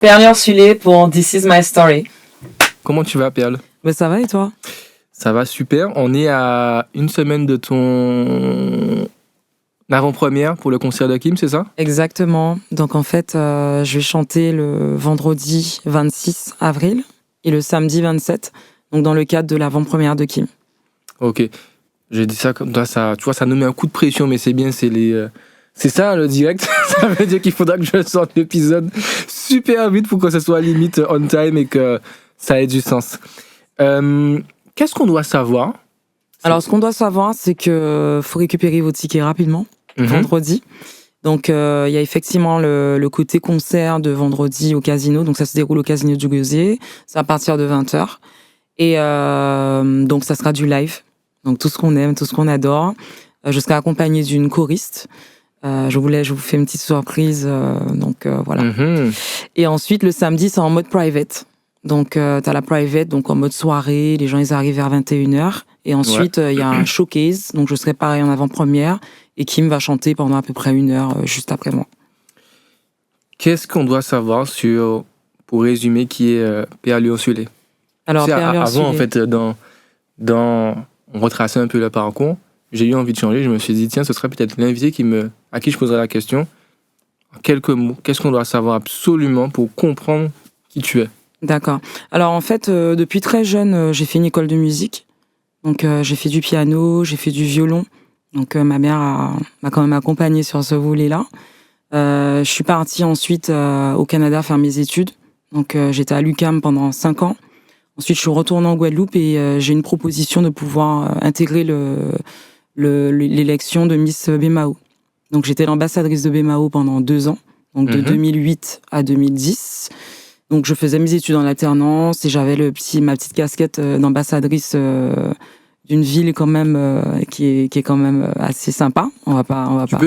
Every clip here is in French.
Perle Ursulé pour This Is My Story. Comment tu vas, Perle? Ça va et toi? Ça va super. On est à une semaine de ton avant-première pour le concert de Kim, c'est ça? Exactement. Donc en fait, je vais chanter le vendredi 26 avril et le samedi 27, donc dans le cadre de l'avant-première de Kim. Ok. J'ai dit ça comme ça, tu vois, ça nous met un coup de pression, mais c'est bien, c'est ça le direct. Ça veut dire qu'il faudra que je sorte l'épisode super vite pour que ça soit limite on time et que ça ait du sens. Qu'est-ce qu'on doit savoir? Alors, ce qu'on doit savoir, c'est que faut récupérer vos tickets rapidement, vendredi. Donc, il y a effectivement le côté concert de vendredi au casino. Donc, ça se déroule au casino du Gosier. C'est à partir de 20h. Et donc, ça sera du live. Donc, tout ce qu'on aime, tout ce qu'on adore. Je serai accompagnée d'une choriste. Je vous fais une petite surprise. Donc, voilà. Et ensuite, le samedi, c'est en mode private. Donc, t'as la private, donc en mode soirée. Les gens, ils arrivent vers 21h. Et ensuite, il y a un showcase. Donc, je serai pareil en avant-première. Et Kim va chanter pendant à peu près 1 heure, juste après moi. Qu'est-ce qu'on doit savoir pour résumer, qui est Perle Ursulé? Alors, Perle Ursulé. Avant, en fait, on retraçait un peu le parcours. J'ai eu envie de changer. Je me suis dit, tiens, ce serait peut-être l'invité à qui je poserais la question. En quelques mots, qu'est-ce qu'on doit savoir absolument pour comprendre qui tu es? D'accord. Alors, en fait, depuis très jeune, j'ai fait une école de musique. Donc, j'ai fait du piano, j'ai fait du violon. Donc, ma mère m'a quand même accompagnée sur ce volet-là. Je suis partie ensuite au Canada faire mes études. Donc, j'étais à l'UQAM pendant 5 ans. Ensuite, je suis retournée en Guadeloupe et j'ai une proposition de pouvoir intégrer l'élection de Miss Bemao. Donc, j'étais l'ambassadrice de Bemao pendant 2 ans, donc de 2008 à 2010. Donc, je faisais mes études en alternance et j'avais ma petite casquette d'ambassadrice d'une ville quand même qui est quand même assez sympa.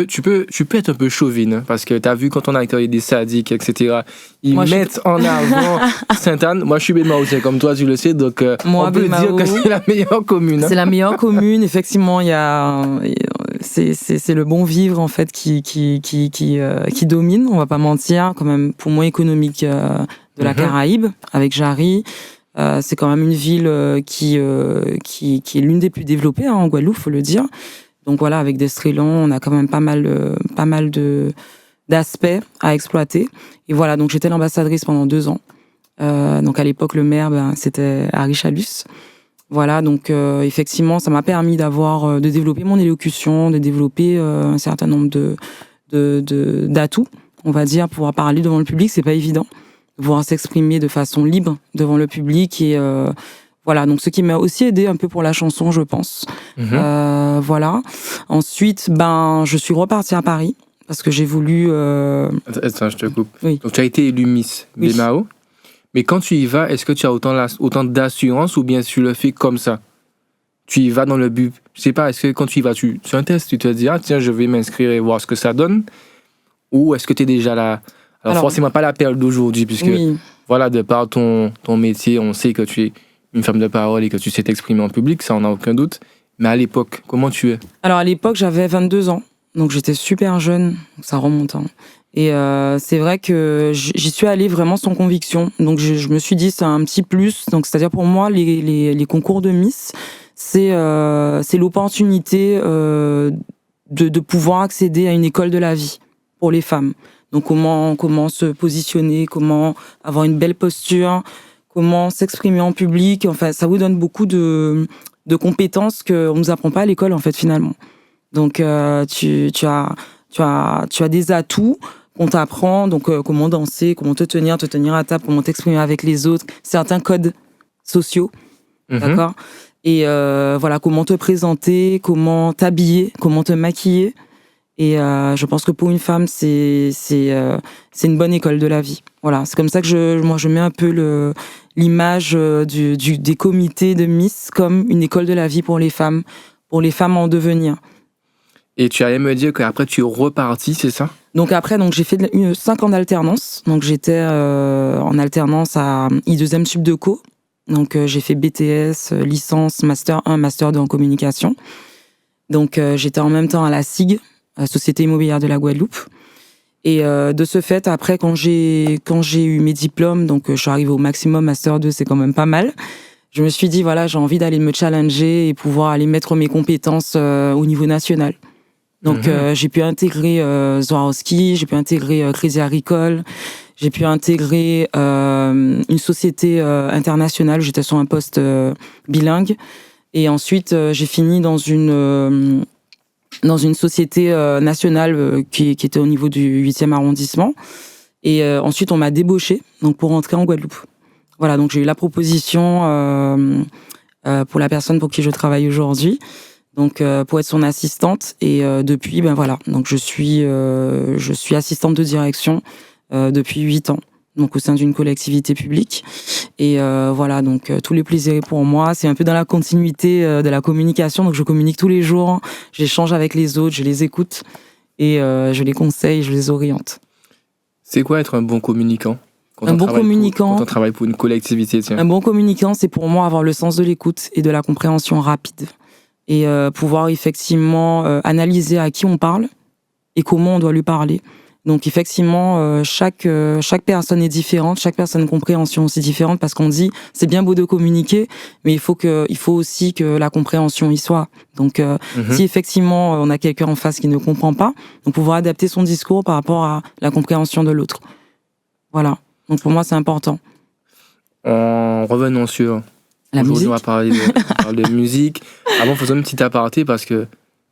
Tu peux être un peu chauvine, hein, parce que t'as vu quand on a accueilli des sadiques, etc. Ils mettent en avant Sainte-Anne. Moi, je suis Bémaousien, comme toi, tu le sais, donc on peut dire que c'est la meilleure commune. Hein. C'est la meilleure commune. Effectivement, c'est le bon vivre en fait qui domine. On va pas mentir. Quand même, pour moi économique de la Caraïbe avec Jarry. C'est quand même une ville qui est l'une des plus développées en Guadeloupe, faut le dire. Donc voilà, avec Destrélan, on a quand même pas mal d'aspects à exploiter. Et voilà, donc j'étais l'ambassadrice pendant 2 ans. Donc à l'époque, le maire, c'était Harry Chalus. Voilà, donc effectivement, ça m'a permis de développer mon élocution, de développer un certain nombre d'atouts, on va dire, pour pouvoir parler devant le public. C'est pas évident. Pouvoir s'exprimer de façon libre devant le public et voilà, donc ce qui m'a aussi aidé un peu pour la chanson, je pense. Voilà. Ensuite, je suis repartie à Paris parce que j'ai voulu. Attends, je te coupe. Oui. Donc tu as été élue Miss Bemao, mais quand tu y vas, est-ce que tu as autant d'assurance ou bien tu le fais comme ça? Tu y vas dans le but. Je sais pas. Est-ce que quand tu y vas, tu un test, tu te dis tiens, je vais m'inscrire et voir ce que ça donne, ou est-ce que tu es déjà là? Alors forcément pas la Perle d'aujourd'hui, puisque voilà, de par ton métier, on sait que tu es une femme de parole et que tu sais t'exprimer en public, ça on a aucun doute. Mais à l'époque, comment tu es? Alors à l'époque, j'avais 22 ans, donc j'étais super jeune, ça remonte. Hein. Et c'est vrai que j'y suis allée vraiment sans conviction. Donc je me suis dit, c'est un petit plus. Donc c'est-à-dire pour moi, les concours de Miss, c'est l'opportunité de pouvoir accéder à une école de la vie pour les femmes. Donc comment se positionner, comment avoir une belle posture, comment s'exprimer en public. Enfin, ça vous donne beaucoup de compétences qu'on nous apprend pas à l'école en fait finalement. Donc tu as des atouts qu'on t'apprend. Donc comment danser, comment te tenir à table, comment t'exprimer avec les autres, certains codes sociaux, d'accord. Et voilà, comment te présenter, comment t'habiller, comment te maquiller. Et je pense que pour une femme, c'est une bonne école de la vie. Voilà, c'est comme ça que je mets un peu l'image des comités de Miss comme une école de la vie pour les femmes en devenir. Et tu allais me dire qu'après tu es reparti, c'est ça? Donc après, j'ai fait 5 ans d'alternance. Donc j'étais en alternance à I2M Subdeco. Donc j'ai fait BTS, licence, master 1, master 2 en communication. Donc j'étais en même temps à la SIG, Société immobilière de la Guadeloupe. Et de ce fait, après, quand j'ai eu mes diplômes, donc je suis arrivée au maximum, Master 2, c'est quand même pas mal. Je me suis dit, voilà, j'ai envie d'aller me challenger et pouvoir aller mettre mes compétences au niveau national. Donc, j'ai pu intégrer Swarovski, j'ai pu intégrer Crédit Agricole, j'ai pu intégrer une société internationale. J'étais sur un poste bilingue. Et ensuite, j'ai fini dans une société nationale qui était au niveau du 8e arrondissement. Et ensuite, on m'a débauchée donc pour rentrer en Guadeloupe. Voilà, donc j'ai eu la proposition pour la personne pour qui je travaille aujourd'hui, donc pour être son assistante. Et depuis, ben voilà, donc je suis assistante de direction depuis 8 ans, donc au sein d'une collectivité publique. Et voilà, donc tous les plaisirs pour moi, c'est un peu dans la continuité de la communication. Donc je communique tous les jours, j'échange avec les autres, je les écoute et je les conseille, je les oriente. C'est quoi être un bon communicant? Quand on travaille pour une collectivité, tiens. Un bon communicant, c'est pour moi avoir le sens de l'écoute et de la compréhension rapide. Et pouvoir effectivement analyser à qui on parle et comment on doit lui parler. Donc effectivement, chaque personne est différente, chaque personne a une compréhension aussi différente, parce qu'on dit c'est bien beau de communiquer, mais il faut aussi que la compréhension y soit. Donc si effectivement on a quelqu'un en face qui ne comprend pas, on pouvoir adapter son discours par rapport à la compréhension de l'autre. Voilà. Donc pour moi c'est important. En revenant sur la musique, on va parler de musique. Avant, faisons une petite aparté parce que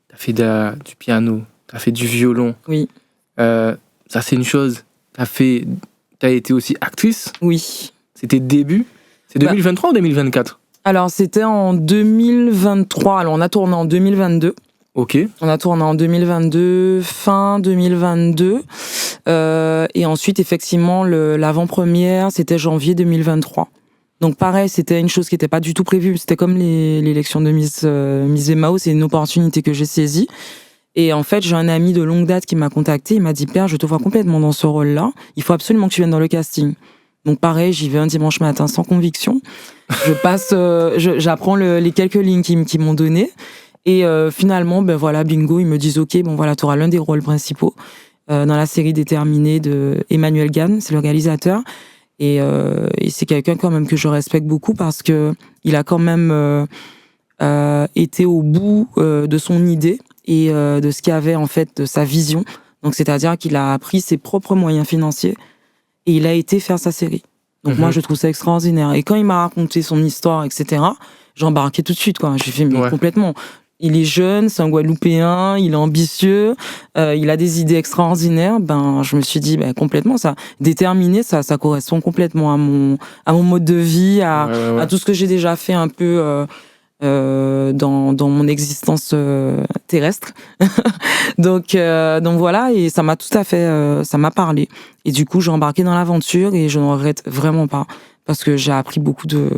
t'as fait du piano, t'as fait du violon. Oui. Ça, c'est une chose. T'as été aussi actrice. Oui. C'était début. C'est 2023 ou 2024? Alors, c'était en 2023. Alors, on a tourné en 2022. Ok. On a tourné en 2022, fin 2022. Et ensuite, effectivement, l'avant-première, c'était janvier 2023. Donc pareil, c'était une chose qui n'était pas du tout prévue. C'était comme l'élection de Miss Bémao, c'est une opportunité que j'ai saisie. Et en fait, j'ai un ami de longue date qui m'a contacté. Il m'a dit, Père, je te vois complètement dans ce rôle-là. Il faut absolument que tu viennes dans le casting. Donc pareil, j'y vais un dimanche matin sans conviction. J'apprends les quelques lignes qu'ils m'ont données. Et finalement, ben voilà, bingo, ils me disent, ok, bon voilà, tu auras l'un des rôles principaux dans la série Déterminée de Emmanuel Gann, c'est le réalisateur. Et c'est quelqu'un quand même que je respecte beaucoup parce que il a quand même été au bout de son idée et de ce qu'il y avait en fait de sa vision. Donc c'est-à-dire qu'il a pris ses propres moyens financiers et il a été faire sa série. Donc moi je trouve ça extraordinaire. Et quand il m'a raconté son histoire, etc., j'ai embarqué tout de suite, quoi. J'ai fait mais complètement. Il est jeune, c'est un Guadeloupéen, il est ambitieux, il a des idées extraordinaires. Ben, je me suis dit, ben, complètement, ça, déterminé, ça correspond complètement à mon mode de vie, à tout ce que j'ai déjà fait un peu dans mon existence terrestre. donc voilà, et ça m'a tout à fait, ça m'a parlé. Et du coup, j'ai embarqué dans l'aventure et je ne regrette vraiment pas parce que j'ai appris beaucoup de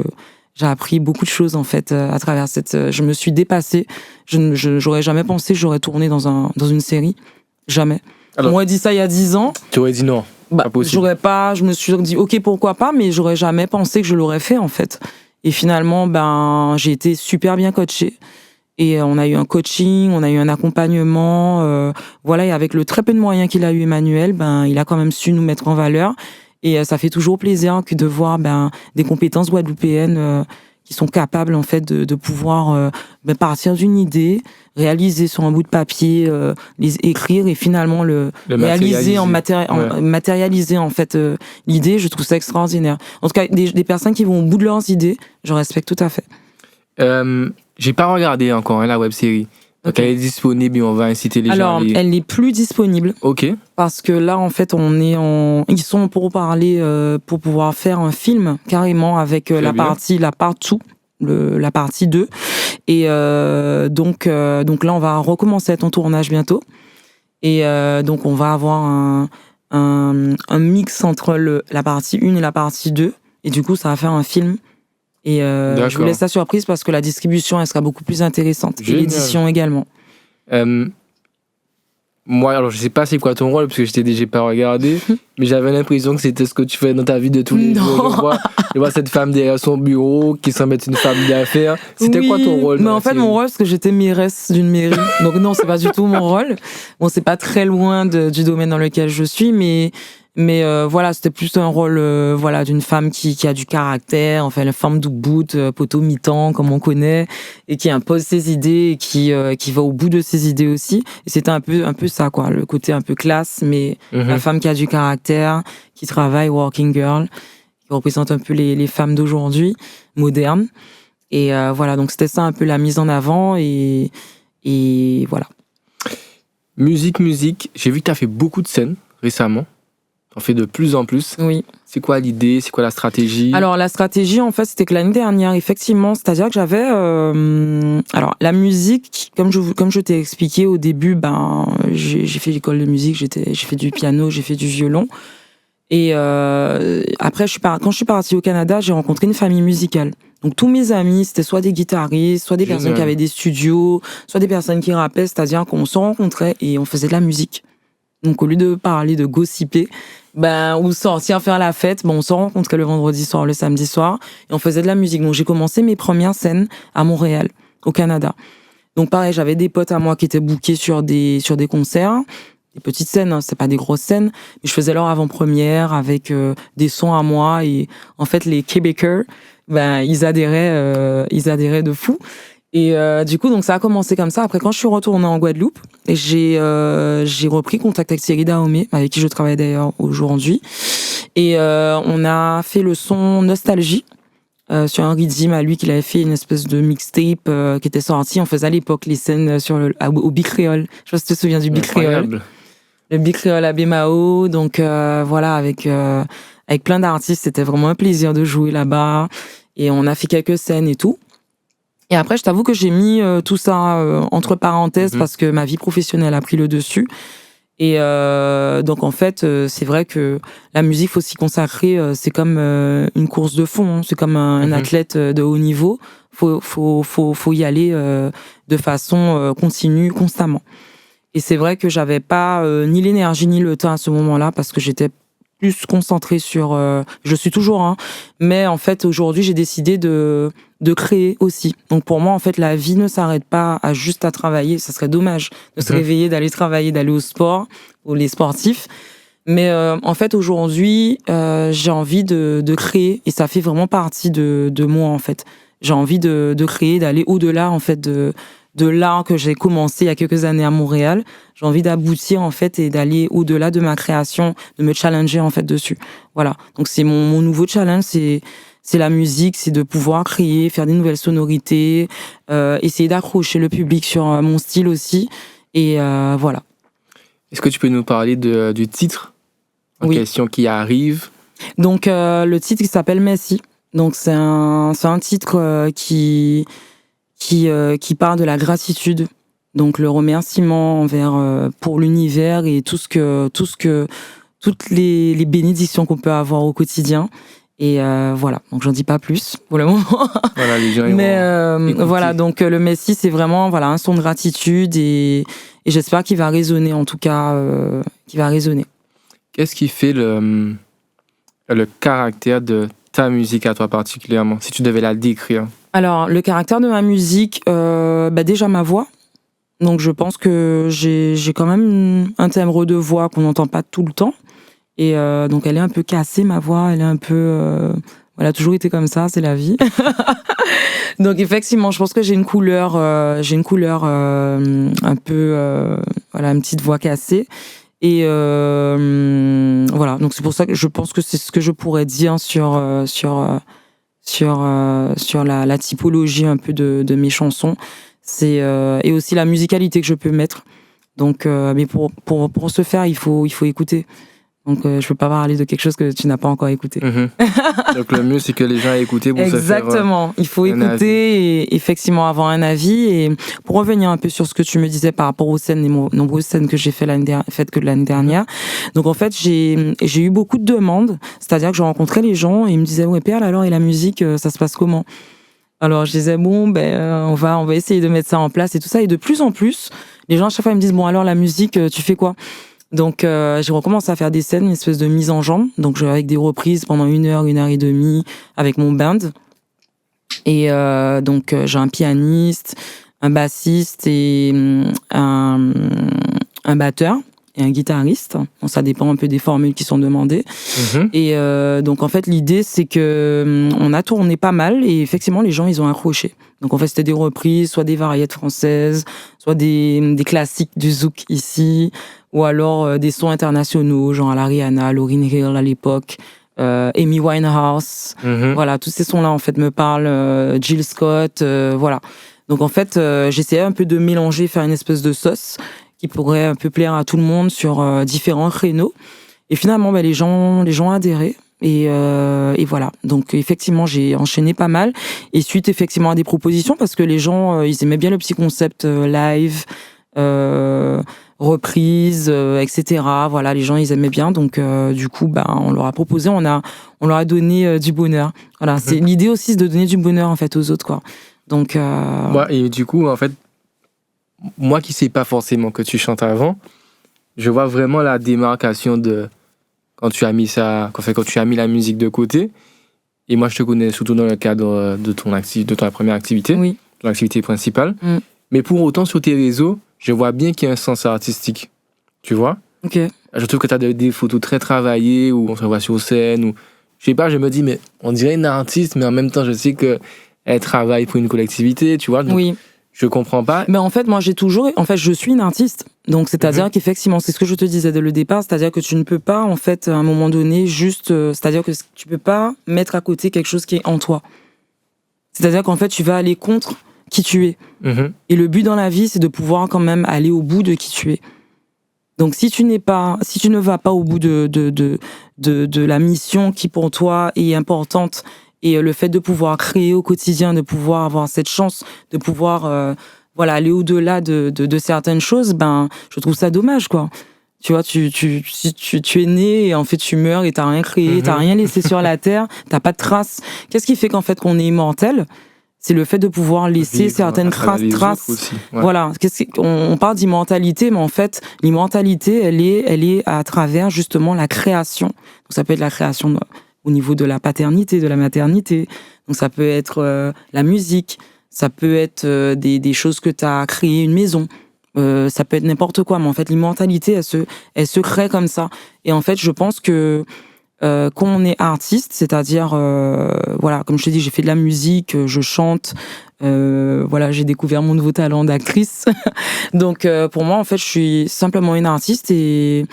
choses en fait à travers je me suis dépassée. J'aurais jamais pensé que j'aurais tourné dans une série, jamais. Alors, on m'aurait dit ça il y a 10 ans. Tu aurais dit non, pas possible. Je me suis dit ok, pourquoi pas, mais j'aurais jamais pensé que je l'aurais fait en fait. Et finalement, ben j'ai été super bien coachée. Et on a eu un coaching, on a eu un accompagnement, voilà. Et avec le très peu de moyens qu'il a eu, Emmanuel, ben il a quand même su nous mettre en valeur. Et ça fait toujours plaisir que de voir des compétences guadeloupéennes qui sont capables en fait de pouvoir partir d'une idée, réaliser sur un bout de papier, les écrire et finalement le réaliser matérialiser en fait l'idée. Je trouve ça extraordinaire. En tout cas, des personnes qui vont au bout de leurs idées, je respecte tout à fait. J'ai pas regardé encore la web série. Donc elle est disponible et on va inciter les gens. Alors, elle n'est plus disponible. Ok. Parce que là, en fait, ils sont pour parler, pour pouvoir faire un film carrément avec la partie 2. Et donc là, on va recommencer ton tournage bientôt. Et donc on va avoir un mix entre la partie 1 et la partie 2. Et du coup, ça va faire un film. Et je vous laisse la surprise parce que la distribution, elle sera beaucoup plus intéressante. Génial. Et l'édition également. Moi, alors je sais pas c'est quoi ton rôle, parce que j'ai pas regardé, mais j'avais l'impression que c'était ce que tu fais dans ta vie de tous les jours. Je vois cette femme derrière son bureau qui semble être une femme d'affaires. C'était quoi ton rôle? Mais en fait, mon rôle, c'est que j'étais mairesse d'une mairie. Donc non, c'est pas du tout mon rôle. Bon, c'est pas très loin du domaine dans lequel je suis, mais voilà, c'était plus un rôle voilà, d'une femme qui a du caractère, enfin la femme du bout, poteau mi-temps comme on connaît, et qui impose ses idées et qui va au bout de ses idées aussi. Et c'était un peu ça, quoi, le côté un peu classe, mais la femme qui a du caractère, qui travaille, working girl, qui représente un peu les femmes d'aujourd'hui, modernes. Et voilà, donc c'était ça un peu la mise en avant, et voilà. Musique, j'ai vu que tu as fait beaucoup de scènes récemment. T'en fais de plus en plus. Oui. C'est quoi l'idée? C'est quoi la stratégie? Alors, la stratégie, en fait, c'était que l'année dernière, effectivement, c'est-à-dire que j'avais... alors, la musique, comme je t'ai expliqué au début, j'ai fait l'école de musique, j'ai fait du piano, j'ai fait du violon. Et après, quand je suis partie au Canada, j'ai rencontré une famille musicale. Donc, tous mes amis, c'était soit des guitaristes, soit des personnes qui avaient des studios, soit des personnes qui rappaient, c'est-à-dire qu'on se rencontrait et on faisait de la musique. Donc, au lieu de parler de gossiper, ou sortir faire la fête, on se rencontrait le vendredi soir, le samedi soir, et on faisait de la musique. Donc, j'ai commencé mes premières scènes à Montréal, au Canada. Donc, pareil, j'avais des potes à moi qui étaient bookés sur des concerts, des petites scènes, hein, c'est pas des grosses scènes, mais je faisais leur avant-première avec des sons à moi, et en fait, les Québécois, ils adhéraient de fou. Et du coup, donc ça a commencé comme ça. Après, quand je suis retournée en Guadeloupe, j'ai repris contact avec Thierry Dahomey, avec qui je travaille d'ailleurs aujourd'hui. Et on a fait le son Nostalgie sur un rythme à lui qu'il avait fait, une espèce de mixtape qui était sorti. On faisait à l'époque les scènes au Bicréole. Je sais pas si tu te souviens du Bicréole. Le Bicréole à Bémao. Donc voilà, avec plein d'artistes, c'était vraiment un plaisir de jouer là-bas. Et on a fait quelques scènes et tout. Et après, je t'avoue que j'ai mis tout ça entre parenthèses parce que ma vie professionnelle a pris le dessus. Et donc, en fait, c'est vrai que la musique, faut s'y consacrer. C'est comme une course de fond. Hein. C'est comme un athlète de haut niveau. Faut y aller de façon continue, constamment. Et c'est vrai que j'avais pas ni l'énergie ni le temps à ce moment-là parce que j'étais plus concentrée sur... je suis toujours, hein, mais en fait, aujourd'hui, j'ai décidé de créer aussi. Donc pour moi, en fait, la vie ne s'arrête pas juste à travailler. Ça serait dommage de se réveiller, d'aller travailler, d'aller au sport, ou les sportifs. Mais en fait, aujourd'hui, j'ai envie de créer, et ça fait vraiment partie de moi, en fait. J'ai envie de créer, d'aller au-delà, en fait, de l'art que j'ai commencé il y a quelques années à Montréal. J'ai envie d'aboutir, en fait, et d'aller au-delà de ma création, de me challenger, en fait, dessus. Voilà. Donc, c'est mon nouveau challenge, c'est la musique, c'est de pouvoir créer, faire des nouvelles sonorités, essayer d'accrocher le public sur mon style aussi. Et voilà. Est-ce que tu peux nous parler du titre en question qui arrive? Donc, le titre, il s'appelle Messi. Donc, c'est un titre qui parle de la gratitude, donc le remerciement envers pour l'univers et toutes les bénédictions qu'on peut avoir au quotidien. Et voilà, donc j'en dis pas plus pour le moment. Voilà, les gens mais voilà, donc le Messi, c'est vraiment un son de gratitude, et j'espère qu'il va résonner, en tout cas, qu'il va résonner. Qu'est-ce qui fait le caractère de ta musique à toi particulièrement, si tu devais la décrire? Alors, le caractère de ma musique, déjà ma voix. Donc, je pense que j'ai quand même un timbre de voix qu'on n'entend pas tout le temps. Et donc, elle est un peu cassée, ma voix. Elle est un peu... elle a toujours été comme ça, c'est la vie. Donc, effectivement, je pense que j'ai une couleur un peu... une petite voix cassée. Et voilà, donc c'est pour ça que je pense que c'est ce que je pourrais dire sur la typologie un peu de mes chansons. Et aussi la musicalité que je peux mettre. Donc, mais pour ce faire, il faut écouter. Donc, je peux pas parler de quelque chose que tu n'as pas encore écouté. Donc, le mieux, c'est que les gens aient écouté pour se faire Exactement. Il faut écouter et effectivement avoir un avis. Et pour revenir un peu sur ce que tu me disais par rapport aux scènes, les nombreuses scènes que j'ai faites l'année dernière. Donc, en fait, j'ai eu beaucoup de demandes. C'est-à-dire que je rencontrais les gens et ils me disaient, ouais, Perle, alors, et la musique, ça se passe comment? Alors je disais bon on va essayer de mettre ça en place et tout ça, et de plus en plus les gens à chaque fois ils me disent bon alors la musique tu fais quoi? Donc j'ai recommencé à faire des scènes, une espèce de mise en jambe, donc avec des reprises pendant 1 heure et demie avec mon band, et donc j'ai un pianiste, un bassiste et un batteur et un guitariste. Bon, ça dépend un peu des formules qui sont demandées. Et donc en fait l'idée c'est que on a tourné pas mal et effectivement les gens ils ont accroché. Donc en fait c'était des reprises, soit des variétés françaises, soit des classiques du zouk ici, ou alors des sons internationaux genre à la Rihanna, Lauryn Hill à l'époque, Amy Winehouse. Voilà, tous ces sons-là en fait me parlent, Jill Scott, voilà. Donc en fait j'essayais un peu de mélanger, faire une espèce de sauce qui pourrait un peu plaire à tout le monde sur différents créneaux. Et finalement, les gens ont adhéré. Et voilà. Donc, effectivement, j'ai enchaîné pas mal. Et suite, effectivement, à des propositions, parce que les gens, ils aimaient bien le petit concept live, reprise, etc. Voilà, les gens, ils aimaient bien. Donc, du coup, on leur a proposé, on leur a donné du bonheur. Voilà, c'est l'idée aussi, c'est de donner du bonheur, en fait, aux autres, quoi. Donc, et du coup, en fait, moi qui sais pas forcément que tu chantes avant, je vois vraiment la démarcation de quand tu as mis la musique de côté. Et moi, je te connais surtout dans le cadre de ta première activité, oui. ton activité principale. Mais pour autant, sur tes réseaux, je vois bien qu'il y a un sens artistique. Tu vois? Ok. Je trouve que tu as des photos très travaillées où on se voit sur scène. Ou je sais pas, je me dis, mais on dirait une artiste, mais en même temps, je sais qu'elle travaille pour une collectivité, tu vois? Donc, oui. Je comprends pas. Mais en fait, moi, je suis une artiste. Donc, c'est-à-dire qu'effectivement, c'est ce que je te disais dès le départ, c'est-à-dire que tu ne peux pas, en fait, à un moment donné, c'est-à-dire que tu peux pas mettre à côté quelque chose qui est en toi. C'est-à-dire qu'en fait, tu vas aller contre qui tu es. Et le but dans la vie, c'est de pouvoir quand même aller au bout de qui tu es. Donc, si tu ne vas pas au bout de la mission qui, pour toi, est importante, et le fait de pouvoir créer au quotidien, de pouvoir avoir cette chance, de pouvoir aller au-delà de certaines choses, je trouve ça dommage, quoi. Tu vois, tu es né et en fait tu meurs et t'as rien créé, t'as rien laissé sur la terre, t'as pas de traces. Qu'est-ce qui fait qu'en fait qu'on est immortel? C'est le fait de pouvoir laisser certaines traces. Aussi, ouais. Voilà. On parle d'immortalité, mais en fait, l'immortalité, elle est à travers justement la création. Donc ça peut être la création au niveau de la paternité, de la maternité. Donc ça peut être la musique, ça peut être des choses que tu as créées, une maison, ça peut être n'importe quoi, mais en fait l'immortalité elle se crée comme ça. Et en fait je pense que quand on est artiste, c'est-à-dire comme je te dis, j'ai fait de la musique, je chante, j'ai découvert mon nouveau talent d'actrice. Donc pour moi en fait je suis simplement une artiste et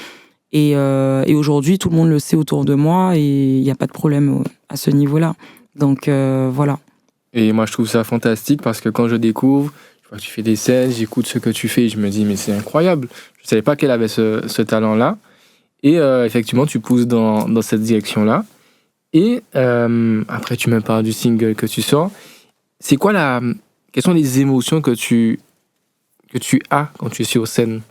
aujourd'hui, tout le monde le sait autour de moi et il n'y a pas de problème à ce niveau-là. Donc, voilà. Et moi, je trouve ça fantastique parce que quand je découvre, je vois que tu fais des scènes, j'écoute ce que tu fais et je me dis, mais c'est incroyable. Je ne savais pas qu'elle avait ce talent-là. Et effectivement, tu pousses dans cette direction-là. Et après, tu me parles du single que tu sors. C'est quoi quelles sont les émotions que tu as quand tu es sur scène?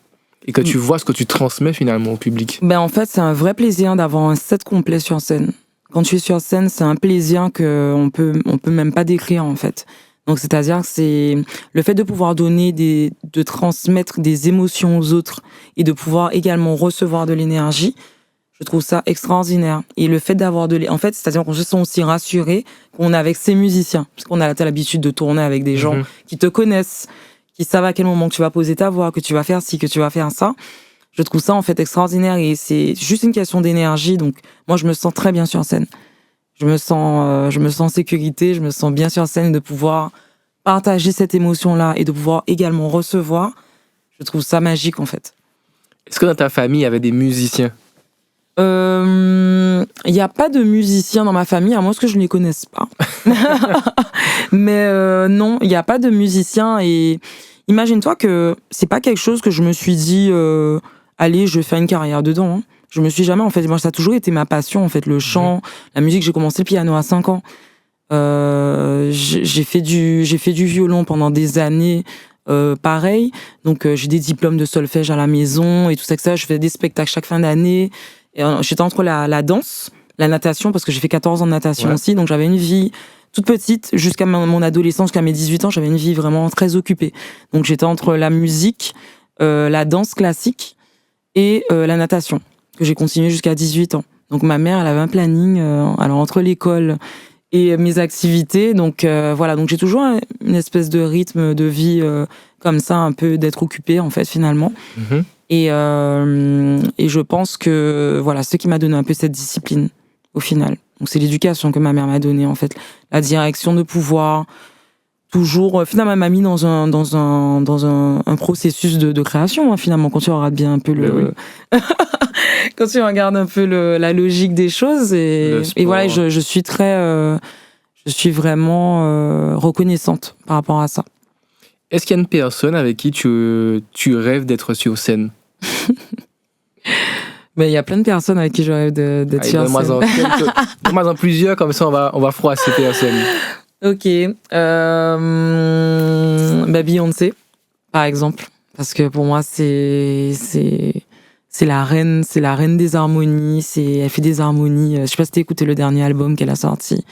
Et que tu vois ce que tu transmets finalement au public. En fait, c'est un vrai plaisir d'avoir un set complet sur scène. Quand tu es sur scène, c'est un plaisir qu'on peut même pas décrire en fait. Donc c'est-à-dire que c'est le fait de pouvoir de transmettre des émotions aux autres et de pouvoir également recevoir de l'énergie. Je trouve ça extraordinaire. Et le fait d'avoir en fait, c'est-à-dire qu'on se sent aussi rassuré qu'on est avec ces musiciens, parce qu'on a l'habitude de tourner avec des gens qui te connaissent, qui savent à quel moment que tu vas poser ta voix, que tu vas faire ci, que tu vas faire ça. Je trouve ça en fait extraordinaire et c'est juste une question d'énergie. Donc moi, je me sens très bien sur scène. Je me sens en sécurité, je me sens bien sur scène et de pouvoir partager cette émotion-là et de pouvoir également recevoir. Je trouve ça magique en fait. Est-ce que dans ta famille, il y avait des musiciens? Il n'y a pas de musiciens dans ma famille, à moins que je ne les connaisse pas. Mais non, il n'y a pas de musiciens et imagine-toi que c'est pas quelque chose que je me suis dit allez, je vais faire une carrière dedans. Hein. Je me suis jamais, en fait, moi ça a toujours été ma passion, en fait, le chant, la musique. J'ai commencé le piano à 5 ans. J'ai fait du violon pendant des années. Pareil, donc j'ai des diplômes de solfège à la maison et tout ça que ça. Je fais des spectacles chaque fin d'année. Et, j'étais entre la danse, la natation, parce que j'ai fait 14 ans de natation aussi, donc j'avais une vie toute petite, jusqu'à mon adolescence, jusqu'à mes 18 ans, j'avais une vie vraiment très occupée. Donc j'étais entre la musique, la danse classique et la natation, que j'ai continué jusqu'à 18 ans. Donc ma mère, elle avait un planning, alors entre l'école et mes activités, donc voilà, donc j'ai toujours une espèce de rythme de vie comme ça, un peu d'être occupée en fait finalement. Mhm. Et je pense que voilà, c'est ce qui m'a donné un peu cette discipline au final. Donc c'est l'éducation que ma mère m'a donnée en fait, la direction de pouvoir toujours. Finalement, elle m'a mis dans un processus de création. Hein, finalement, quand tu regardes bien un peu quand tu regardes un peu la logique des choses et voilà, je suis très, je suis vraiment reconnaissante par rapport à ça. Est-ce qu'il y a une personne avec qui tu rêves d'être sur scène? Mais il y a plein de personnes avec qui je rêve d'être sur scène. Donne-moi-en plusieurs, comme ça on va froisser ces personnes. Ok. Beyoncé, par exemple. Parce que pour moi, c'est la reine des harmonies. Elle fait des harmonies. Je sais pas si t'as écouté le dernier album qu'elle a sorti.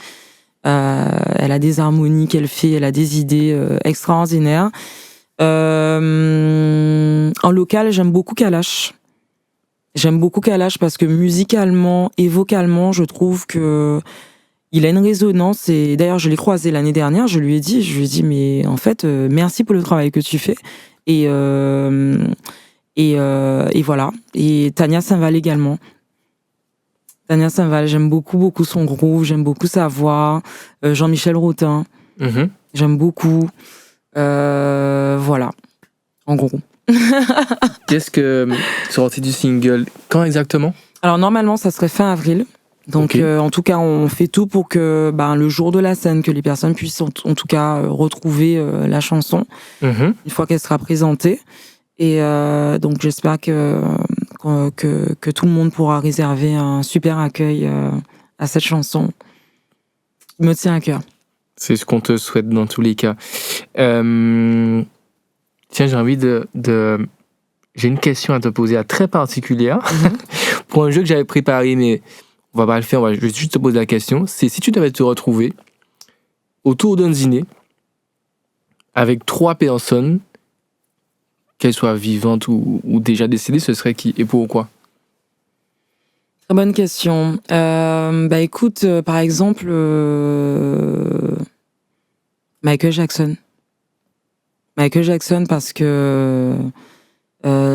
Elle a des harmonies qu'elle fait, elle a des idées extraordinaires. En local, j'aime beaucoup Kalash. Parce que musicalement et vocalement, je trouve que il a une résonance. Et d'ailleurs, je l'ai croisé l'année dernière. Je lui ai dit, mais en fait, merci pour le travail que tu fais. Et voilà. Et Tania Saint-Val également. Tania Saint-Val, j'aime beaucoup son groove, j'aime beaucoup sa voix. Jean-Michel Routin, j'aime beaucoup. Voilà, en gros. Qu'est-ce que sortie du single? Quand exactement? Alors normalement, ça serait fin avril. Donc Okay. en tout cas, on fait tout pour que le jour de la scène, que les personnes puissent en tout cas retrouver la chanson une fois qu'elle sera présentée. Et donc j'espère que tout le monde pourra réserver un super accueil à cette chanson. Il me tient à cœur. C'est ce qu'on te souhaite dans tous les cas. Tiens, j'ai envie j'ai une question à te poser, très particulière. Pour un jeu que j'avais préparé, mais on va pas le faire, je vais juste te poser la question. C'est si tu devais te retrouver autour d'un dîner avec 3 personnes, qu'elles soient vivantes ou déjà décédées, ce serait qui et pourquoi? Très bonne question. Écoute, par exemple, Michael Jackson. Michael Jackson parce que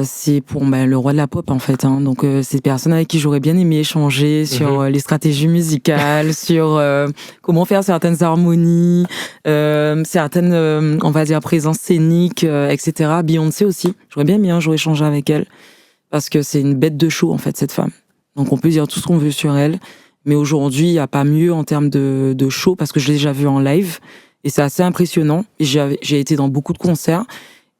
c'est pour le roi de la pop en fait. Hein. Donc c'est des personnes avec qui j'aurais bien aimé échanger sur les stratégies musicales, sur comment faire certaines harmonies, certaines, on va dire, présences scéniques, etc. Beyoncé aussi. J'aurais bien aimé un jour échanger avec elle parce que c'est une bête de show en fait cette femme. Donc on peut dire tout ce qu'on veut sur elle, mais aujourd'hui il n'y a pas mieux en termes de show parce que je l'ai déjà vue en live et c'est assez impressionnant. Et j'ai été dans beaucoup de concerts.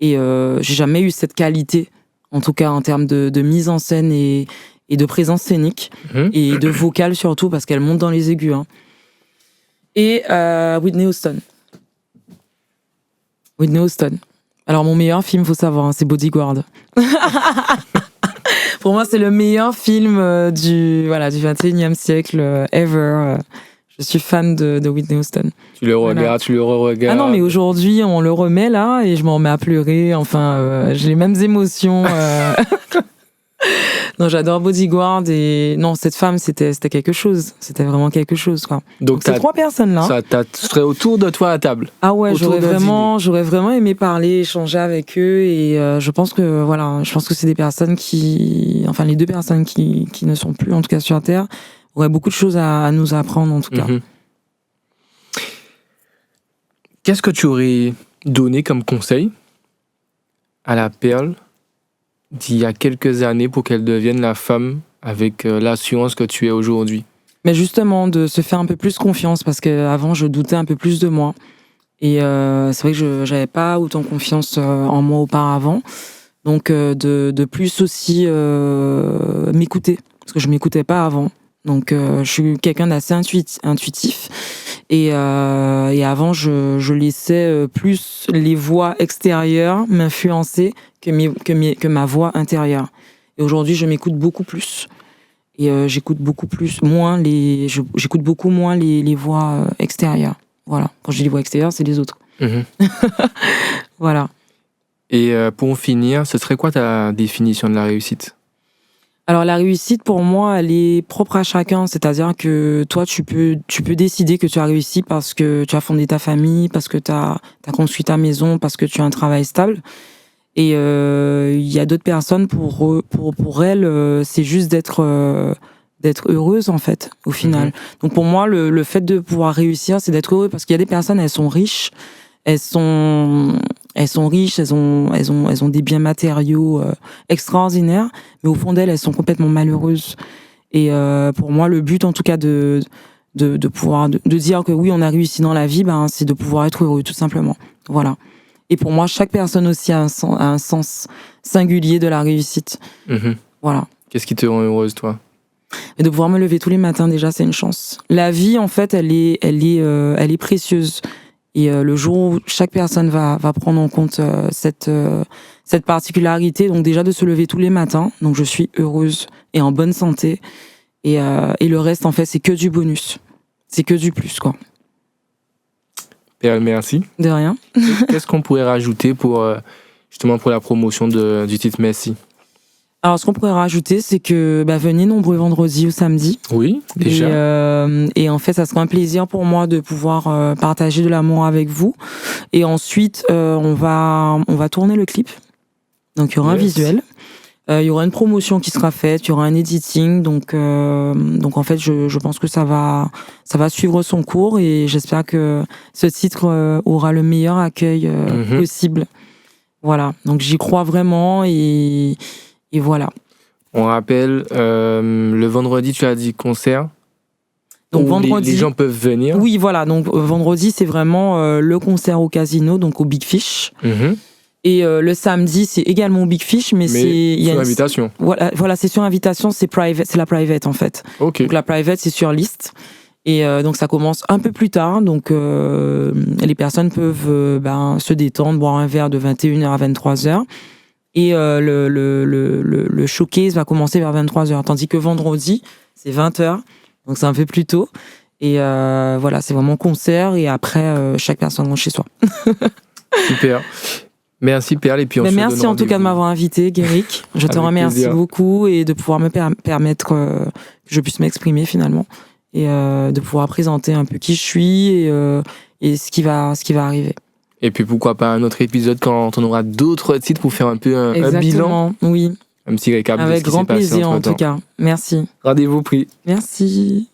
Et j'ai jamais eu cette qualité, en tout cas en termes de mise en scène et de présence scénique, et de vocal surtout, parce qu'elle monte dans les aigus. Hein. Et Whitney Houston. Whitney Houston. Alors mon meilleur film, faut savoir, hein, c'est Bodyguard. Pour moi, c'est le meilleur film du 21e siècle ever. Je suis fan de Whitney Houston. Tu le regardes, tu le re-regardes. Ah non, mais aujourd'hui, on le remet là et je m'en remets à pleurer. Enfin, j'ai les mêmes émotions. Non, j'adore Bodyguard et non, cette femme, c'était quelque chose. C'était vraiment quelque chose, quoi. Donc ces 3 personnes-là. Tu serais autour de toi à table. Ah ouais, j'aurais vraiment aimé parler, échanger avec eux et je pense que c'est des personnes les 2 personnes qui ne sont plus, en tout cas sur Terre, auraient beaucoup de choses à nous apprendre, en tout cas. Qu'est-ce que tu aurais donné comme conseil à la Perle d'il y a quelques années pour qu'elle devienne la femme avec l'assurance que tu es aujourd'hui? Mais justement, de se faire un peu plus confiance, parce qu'avant, je doutais un peu plus de moi. Et c'est vrai que je n'avais pas autant confiance en moi auparavant. Donc, de plus aussi m'écouter, parce que je ne m'écoutais pas avant. Donc, je suis quelqu'un d'assez intuitif. Et avant, je laissais plus les voix extérieures m'influencer que ma voix intérieure. Et aujourd'hui, je m'écoute beaucoup plus. Et j'écoute beaucoup moins les voix extérieures. Voilà. Quand je dis les voix extérieures, c'est les autres. Mhm. Voilà. Et pour finir, ce serait quoi ta définition de la réussite? Alors la réussite pour moi elle est propre à chacun, c'est-à-dire que toi tu peux décider que tu as réussi parce que tu as fondé ta famille, parce que tu as construit ta maison, parce que tu as un travail stable. Et il y a d'autres personnes pour elles c'est juste d'être heureuse en fait au final. Donc pour moi le fait de pouvoir réussir c'est d'être heureux parce qu'il y a des personnes elles sont riches, elles sont riches, elles ont des biens matériaux extraordinaires, mais au fond d'elles, elles sont complètement malheureuses. Et pour moi, le but, en tout cas, de pouvoir de dire que oui, on a réussi dans la vie, ben, c'est de pouvoir être heureux, tout simplement. Voilà. Et pour moi, chaque personne aussi a un sens singulier de la réussite. Voilà. Qu'est-ce qui te rend heureuse, toi? Et de pouvoir me lever tous les matins, déjà, c'est une chance. La vie, en fait, elle est précieuse. Et le jour où chaque personne va prendre en compte cette particularité, donc déjà de se lever tous les matins, donc je suis heureuse et en bonne santé, et le reste en fait c'est que du bonus, c'est que du plus quoi. Perle, merci. De rien. Qu'est-ce qu'on pourrait rajouter pour justement pour la promotion du titre Merci? Alors, ce qu'on pourrait rajouter, c'est que venez nombreux vendredi ou samedi. Oui, déjà. Et en fait, ça sera un plaisir pour moi de pouvoir partager de l'amour avec vous. Et ensuite, on va tourner le clip. Donc, il y aura un visuel. Il y aura une promotion qui sera faite. Il y aura un editing. Donc en fait, je pense que ça va suivre son cours. Et j'espère que ce titre aura le meilleur accueil possible. Voilà. Donc, j'y crois vraiment et voilà. On rappelle, le vendredi, tu as dit concert. Donc vendredi, les gens peuvent venir. Oui, voilà. Donc vendredi, c'est vraiment le concert au casino, donc au Big Fish. Et le samedi, c'est également au Big Fish, mais c'est sur invitation. Voilà, c'est sur invitation, c'est la private en fait. Okay. Donc la private, c'est sur liste. Et donc ça commence un peu plus tard, donc les personnes peuvent se détendre, boire un verre de 21h à 23h. Et le showcase va commencer vers 23h, tandis que vendredi, c'est 20h, donc c'est un peu plus tôt. Et voilà, c'est vraiment concert, et après, chaque personne rentre chez soi. Super. Merci Perle, et puis on se merci donne en tout cas de m'avoir invité, Guéric. Je te remercie plaisir. Beaucoup, et de pouvoir me permettre que je puisse m'exprimer finalement, et de pouvoir présenter un peu qui je suis, et ce qui va arriver. Et puis pourquoi pas un autre épisode quand on aura d'autres titres pour faire un peu un bilan. Exactement, oui. Un petit récap de ce qui s'est passé entre temps. Avec grand plaisir en tout cas. Merci. Rendez-vous pris. Merci.